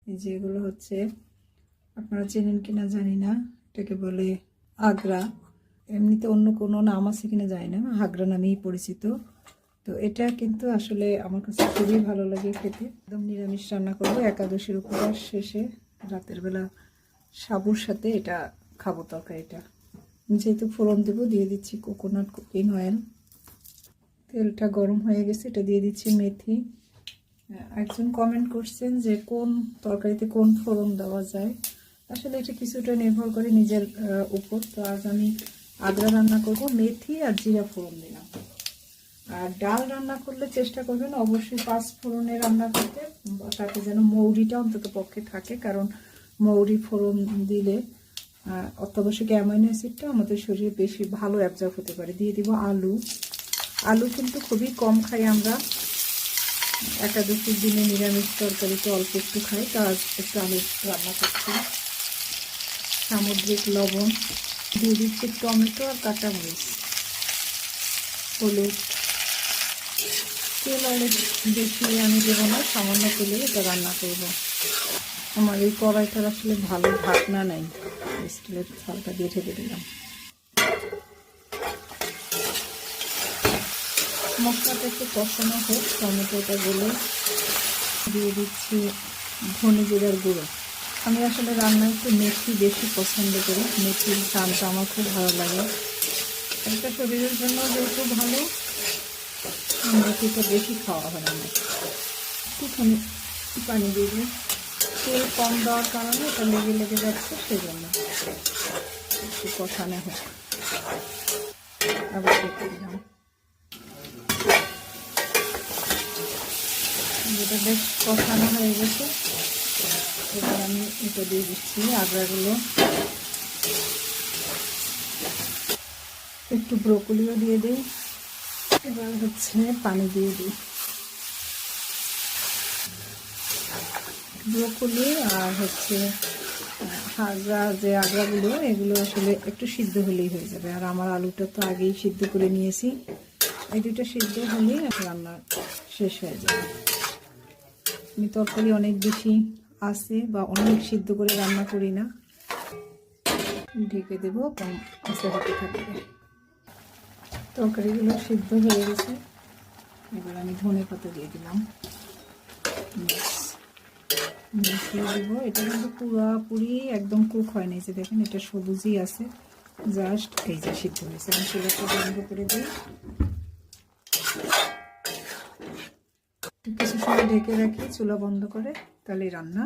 এই যে এগুলো হচ্ছে, আপনারা চেনেন কিনা জানি না, এটাকে বলে আগ্রা। এমনিতে অন্য কোনো নাম আছে কিনা জানি না, আগ্রা নামেই পরিচিত। তো এটা কিন্তু আসলে আমার কাছে খুবই ভালো লাগে খেতে। একদম নিরামিষ রান্না করবো একাদশীর উপবাস শেষে, রাতের বেলা সাবুর সাথে এটা খাবো তরকারিটা। যেহেতু ফোড়ন দেবো, দিয়ে দিচ্ছি কোকোনাট কুকিং অয়েল। তেলটা গরম হয়ে গেছে, এটা দিয়ে দিচ্ছি মেথি। একজন কমেন্ট করছেন যে কোন তরকারিতে কোন ফোড়ন দেওয়া যায়। আসলে এটা কিছুটা নির্ভর করে নিজের উপর। তো আজ আমি আদা রান্না করব, মেথি আর জিরা ফোড়ন দিলাম। আর ডাল রান্না করলে চেষ্টা করবেন অবশ্যই 5 ফোড়নে রান্না করতে, তাতে যেন মৌরিটা অন্তত পক্ষে থাকে, কারণ মৌরি ফোড়ন দিলে অত্যাবশ্যক অ্যামাইনো অ্যাসিডটা আমাদের শরীরে বেশি ভালো অ্যাবজর্ব হতে পারে। দিয়ে দিব আলু। আলু কিন্তু খুবই কম খাই আমরা, একাদশীর দিনে নিরামিষ তরকারিতে অল্প একটু খাই, তার একটু আলু রান্না করছি। সামুদ্রিক লবণ দিয়ে দিচ্ছি, টমেটো আর কাঁচামরিচ, হলুদ। তেল অনেক বেশি আমি দেবো না, সামান্য তেলে এটা রান্না করব। আমার এই কড়াইটার আসলে ভালো ঢাকনা নাই, স্টিলের থালটা দিয়ে ঢেকে দিলাম। মশলাটা একটু কষানো হোক, টমেটোটা গলে দিয়ে দিচ্ছি ধনে জিরার গুঁড়ো। আমি আসলে রান্নায় একটু মেথি বেশি পছন্দ করি, মেথির ঘ্রাণটা আমার খুব ভালো লাগে। একটা শরীরের জন্য যেহেতু ভালো, মেথিটা বেশি খাওয়া হয় আমার। একটুখানি পানি দিয়ে দিই, তেল কম দেওয়ার কারণে এটা লেগে লেগে যাচ্ছে, সেজন্য একটু কষানো হোক। আবার দেখে দিলাম, যেটা বেশ কষানো হয়ে গেছে। এবার আমি এটা দিয়ে দিচ্ছি আদাগুলো, একটু ব্রোকলিও দিয়ে দিই। এবার হচ্ছে পানি দিয়ে দিই। ব্রোকলি আর হচ্ছে আগ্রাগুলো, এগুলো আসলে একটু সিদ্ধ হলেই হয়ে যাবে। আর আমার আলুটা তো আগেই সিদ্ধ করে নিয়েছি, এই দুটো সিদ্ধ হলেই রান্না শেষ হয়ে যাবে। আমি তরকারি অনেক বেশি আছে বা অনেক সিদ্ধ করে রান্না করি না, ঢেকে দেবো, কম আস্তে হতে থাকবে। তরকারিগুলো সিদ্ধ হয়ে গেছে, এবার আমি ধনে পাতা দিয়ে দিলাম, মিশিয়ে দেবো। এটা কিন্তু পুরোপুরি একদম কুক হয়নি, যে দেখেন এটা সবুজই আছে, জাস্ট এই যে সিদ্ধ হয়েছে। আমি চুলাটা বন্ধ করে দিই, কিছু সময় ঢেকে রাখি চুলা বন্ধ করে, তাহলে রান্না